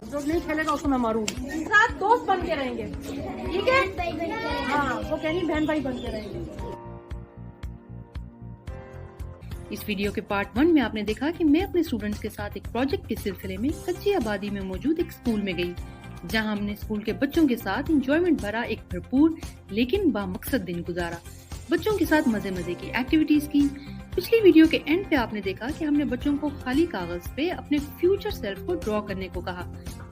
जो नहीं खेलेगा उसको मैं मारूंगी। साथ दोस्त बन के रहेंगे, ठीक है? हाँ, वो कह रही बहन भाई बन के रहेंगे। इस वीडियो के पार्ट 1 में आपने देखा कि मैं अपने स्टूडेंट्स के साथ एक प्रोजेक्ट के सिलसिले में कच्ची आबादी में मौजूद एक स्कूल में गई, जहां हमने स्कूल के बच्चों के साथ एंजॉयमेंट भरा एक भरपूर लेकिन बामकसद दिन गुजारा। बच्चों के साथ मजे मजे की एक्टिविटीज की। पिछली वीडियो के एंड पे आपने देखा कि हमने बच्चों को खाली कागज पे अपने फ्यूचर सेल्फ को ड्रॉ करने को कहा।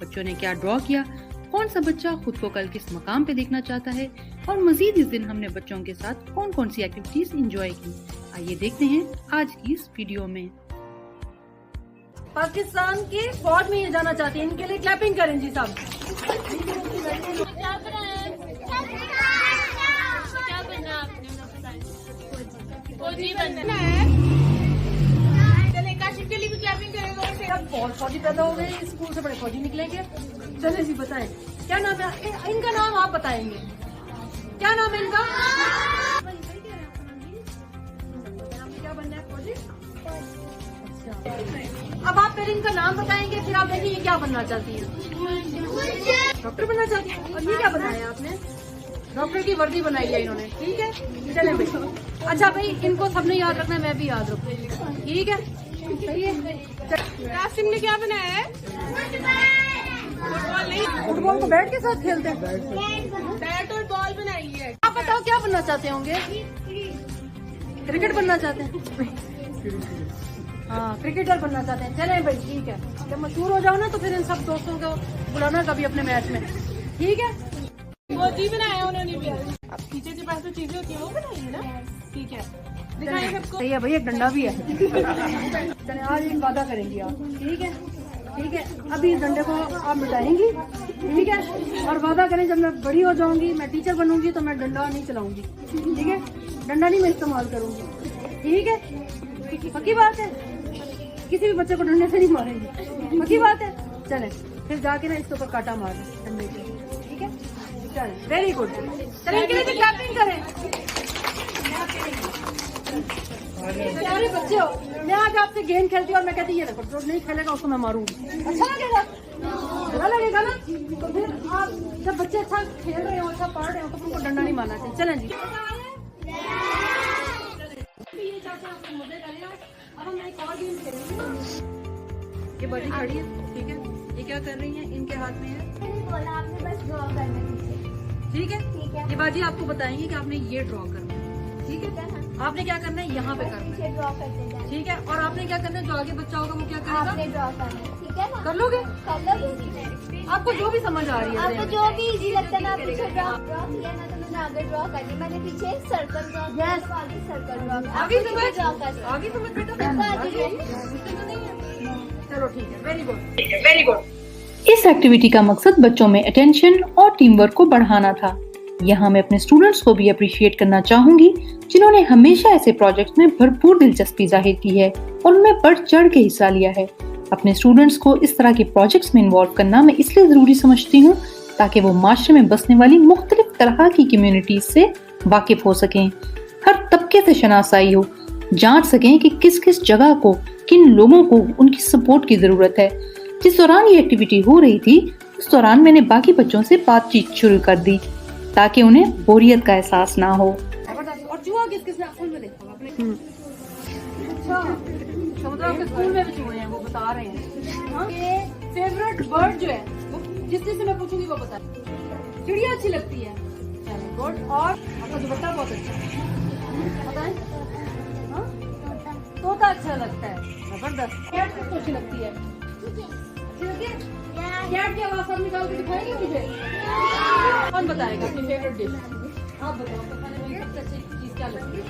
बच्चों ने क्या ड्रॉ किया, कौन सा बच्चा खुद को कल किस मकाम पे देखना चाहता है, और मजीद इस दिन हमने बच्चों के साथ कौन कौन सी एक्टिविटीज एंजॉय की। आइए देखते हैं आज की इस वीडियो में। पाकिस्तान की फौज में ये जाना चाहते हैं, इनके लिए क्लैपिंग करें जी सब। चले काशिफ के लिए भी क्लैपिंग करेगा। अब बहुत फौजी पैदा हो गए, स्कूल से बड़े फौजी निकलेंगे। चले जी बताएं क्या नाम है इनका? नाम आप बताएंगे, क्या नाम है इनका? क्या बनना है? फौजी। अच्छा, अब आप पहले इनका नाम बताएंगे, फिर आप देखिए ये क्या बनना चाहती है। डॉक्टर बनना चाहती है। और ये क्या बनाया आपने? डॉक्टर की वर्दी बनाई है इन्होंने, ठीक है? चले भाई। अच्छा भाई, इनको सबने याद रखना है, मैं भी याद रखूँ, ठीक है? सही है। कासिम ने क्या बनाया है? फुटबॉल नहीं, फुटबॉल को बैट के साथ खेलते हैं। बैट और बॉल बनाई है। आप बताओ क्या बनना चाहते होंगे? क्रिकेट बनना चाहते हैं? हाँ, क्रिकेटर बनना चाहते हैं। चले भाई, ठीक है। जब मशहूर हो जाओ ना तो फिर इन सब दोस्तों को बुलाना कभी अपने मैच में, ठीक है? मोदी बनाया उन्होंने भी। अब टीचर के पास तो चीजें होती है, वो बनाई है ना, ठीक है? दिखाइए सबको। सही है भाई, एक डंडा भी है। चले आज एक वादा करेंगी आप, ठीक है? ठीक है, अभी इस डंडे को आप मिटाएंगी, ठीक है? और वादा करें जब मैं बड़ी हो जाऊंगी, मैं टीचर बनूंगी तो मैं डंडा नहीं चलाऊंगी, ठीक है? डंडा नहीं मैं इस्तेमाल करूंगी, ठीक है? पक्की बात है? किसी भी बच्चे को डंडे से नहीं मारेंगे, पक्की बात है? चले फिर जाके ना इसके ऊपर काटा मार डंडे के, ठीक है? चले, वेरी गुड। चले इनके लिए क्लैपिंग करें। प्यारे बच्चे हो, मैं आज आपसे गेम खेलती हूँ और मैं कहती ये देखो, जो नहीं खेलेगा उसको मैं मारूंगी। अच्छा लगेगा? बुरा लगेगा ना? तो फिर आप जब बच्चे अच्छा खेल रहे हो, अच्छा पढ़ रहे हो, तो उनको डंडा नहीं मारना चाहिए। चलें जी। ये चाहते हैं आपको मजे करें। अब हम एक और गेम खेलेंगे। ये बड़ी खड़ी है, ठीक है? ये क्या कर रही है? इनके हाथ में है, बोला आपने बस ड्रॉ करना ठीक है? ठीक है। ये बाजी आपको बताएंगे कि आपने ये ड्रॉ करना है, ठीक है? आपने क्या करना है? यहाँ पे करना है, पीछे ड्रॉ करते जाए। ठीक है? और आपने क्या करना है? जो आगे बच्चा होगा वो क्या आपने करेगा? ड्रॉ करना है, ठीक है ना? कर लोगे? कर लोगे? आपको जो भी समझ आ रही है। आपको जो भी इजी लगता है ना, आप पीछे ड्रॉ किया ना, तो मैंने आगे ड्रॉ कर दी। मैंने पीछे सर्कल ड्रॉ किया, तो आगे सर्कल ड्रॉ किया। आगे आपको समझ, ड्रॉ कर आगे समझ बेटा। चलो ठीक है, वेरी गुड, वेरी गुड। इस एक्टिविटी का मकसद बच्चों में अटेंशन और टीम वर्क को बढ़ाना था। यहाँ मैं अपने स्टूडेंट्स को भी अप्रिशिएट करना चाहूंगी, जिन्होंने हमेशा ऐसे प्रोजेक्ट्स में भरपूर दिलचस्पी जाहिर की है और उनमें बढ़ चढ़ के हिस्सा लिया है। अपने स्टूडेंट्स को इस तरह के प्रोजेक्ट्स में इन्वॉल्व करना मैं इसलिए जरूरी समझती हूँ ताकि वो माशरे में बसने वाली मुख्तलिफ तरह की कम्युनिटीज से वाकिफ हो सकें, हर तबके से शनासाई हो, जांच सकें कि किस किस जगह को, किन लोगों को उनकी सपोर्ट की जरूरत है। जिस दौरान ये एक्टिविटी हो रही थी, उस दौरान मैंने बाकी बच्चों से बातचीत शुरू कर दी ताकि उन्हें बोरियत का एहसास ना हो। और चूहा किस किसने स्कूल में देखा आपने? अच्छा, तो मतलब आपके स्कूल में भी चूहे हैं, वो बता रहे हैं। हाँ? ये फेवरेट बर्ड जो है, जिस से मैं पूछूंगी वो बता। चिड़िया अच्छी लगती है, गुड। और आपका दुपट्टा बहुत अच्छा है, बताएं? हाँ? तोता अच्छा लगता है, जबरदस्त। कैट किसको अच्छी लगती है? कैट की आवाज सब निकाल के दिखाएंगे मुझे? कौन बताएगा अपनी फेवरेट डिश? आप बताओ, खाने में सबसे अच्छी चीज क्या लगती है?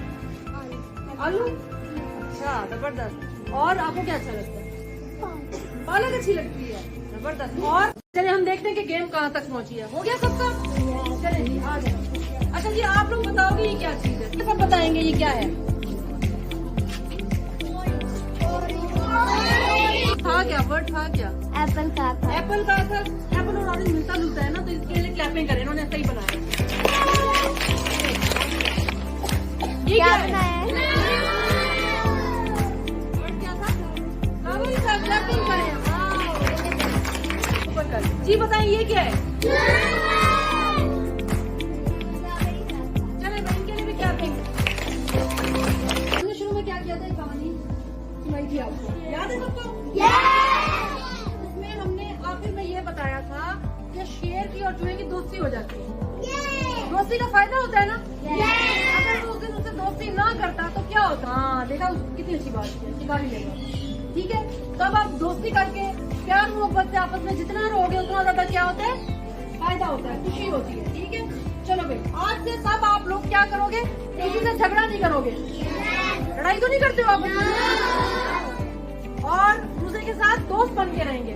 आलू। अच्छा, जबरदस्त। और आपको क्या अच्छा लगता है? पालक अच्छी लगती है, जबरदस्त। और चलिए हम देखते हैं कि गेम कहाँ तक पहुँची है। हो गया सबका? चलिए जी, आ जाए। अच्छा जी, आप लोग बताओगे ये क्या चीज है? सब बताएंगे ये क्या है? था क्या? वर्ड था क्या? एप्पल का था। एप्पल का था। एप्पल और ऑरेंज मिलता जुलता है ना, तो इसके लिए क्लैपिंग करें, इन्होंने सही बनाया। ये क्या है? बनाया है? वर्ड क्या था? क्लैपिंग करें। सर्कल। जी बताएं ये क्या है? चले मैं इनके लिए भी क्या देंगे? हमने शुरू में क्या किया था, एक कहानी सुनाई थी आपको, याद है सबको? उसमें हमने आखिर में ये बताया था कि शेर की और चूहे की दोस्ती हो जाती है। दोस्ती का फायदा होता है ना। अगर वो उस दिन उससे दोस्ती ना करता तो क्या होता? हाँ देखा, कितनी अच्छी बात है, सिखा भी लेगा। ठीक है, तब आप दोस्ती करके प्यार मोहब्बत से आपस में जितना रहोगे उतना ज्यादा क्या होता है, फायदा होता है, खुशी होती है। ठीक है, चलो भाई आज से सब आप लोग क्या करोगे, किसी से झगड़ा नहीं करोगे, लड़ाई तो नहीं करते हो आप, और दूसरे के साथ दोस्त बन के रहेंगे।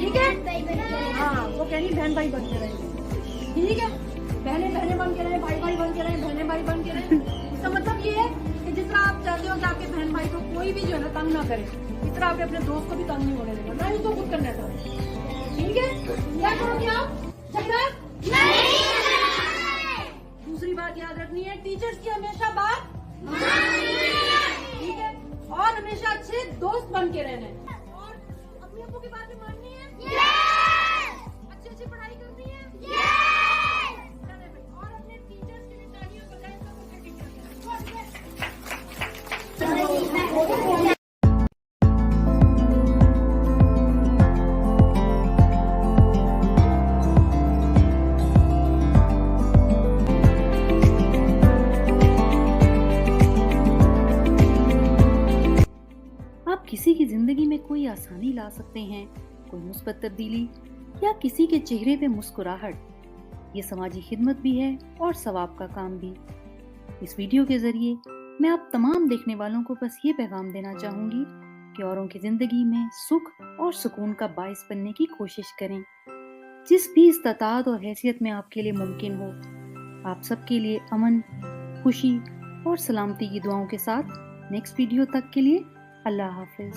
ठीक है, हाँ वो कह रही बहन भाई बन के रहेंगे। ठीक है, बहने बहने बन के रहे, भाई भाई बन के रहे, बहने भाई बन के रहे। इसका मतलब ये है कि जिस तरह आप चाहते हो कि आपके बहन भाई को कोई भी जो है ना तंग ना करे, इस तरह आप अपने दोस्त को भी तंग नहीं होने देगा, ना ही उसको खुद करना था। ठीक है, क्या करोगे आप, झगड़ा नहीं। दूसरी बात याद रखनी है, टीचर्स की हमेशा बात ठीक है, और हमेशा अच्छे दोस्त बन के रहना है, और अपनी अप्पू की बात भी माननी है, अच्छी अच्छी पढ़ाई करनी है, चले भाई, और अपने टीचर्स के लिए तालियां बजाएं, सबको टीचर। आप किसी की जिंदगी में कोई आसानी ला सकते हैं, कोई मुस्बत तब्दीली या किसी के चेहरे पे मुस्कुराहट। ये समाजी खिदमत भी है और सवाब का काम भी। इस वीडियो के जरिए मैं आप तमाम देखने वालों को बस ये पैगाम देना चाहूंगी कि औरों की जिंदगी में सुख और सुकून का बाइस बनने की कोशिश करें, जिस भी इस्तात और हैसियत में आपके लिए मुमकिन हो। आप सबके लिए अमन, खुशी और सलामती की दुआओं के साथ नेक्स्ट वीडियो तक के लिए अल्लाह हाफिज।